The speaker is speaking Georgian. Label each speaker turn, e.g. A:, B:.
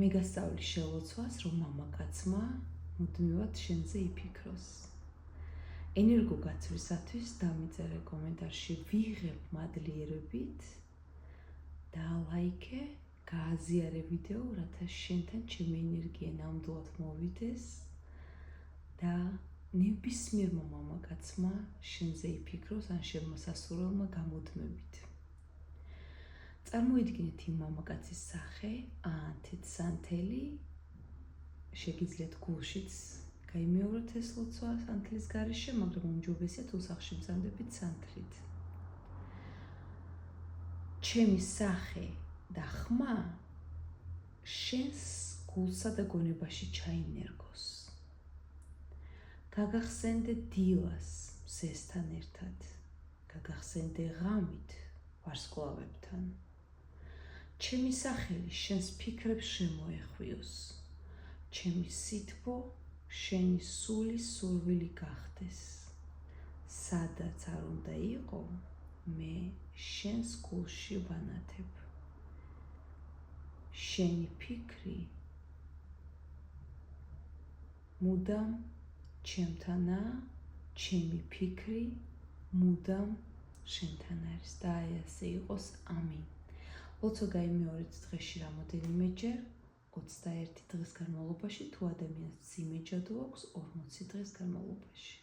A: მე გასწავლი შელოცვას, რომ მამაკაცმა მუდმივად შენზე იფიქროს. ენერგო გაცვლისათვის დამიწერე კომენტარში ვიღებ მადლიერებით და ლაიქე, გააზიარე ვიდეო, რათა შენთან ჩემი ენერგია ნამდვილად მოვიდეს და ნებისმიერმა მამაკაცმა შენზე იფიქროს ან შემოსასურველმა გამუდმებით. წარმოიდგინეთ იმ მამაკაცის სახე, ანთით სანთელი, შეგიძლიათ გულშიც გაიმეოროთ ეს ლოცვა სანთლის გარეშე, მაგრამ უმჯობესია თუ სახში მზადებით სანთლით. ჩემი სახე და ხმა შენს გულსა და გონებაში ჩაინერგოს. გაგახსენდე დილას მზესთან ერთად, გაგახსენდე ღამით ვარსკვლავებთან. ჩემი სახელი შენს ფიქრებს შემოეხვიოს, ჩემი სითბო შენი სულის სურვილი გახდეს. სადაც არ უნდა იყო, მე შენს გულში ვანათებ. შენი ფიქრი მუდამ ჩემთანაა, ჩემი ფიქრი მუდამ შენთან არის და აი ასე იყოს, ამინ. ლოცვა გაიმეორეთ დღეში რამოდენიმეჯერ, 21 დღის განმავლობაში, თუ ადამიანს იმეჯადო აქვს 40 დღის განმავლობაში.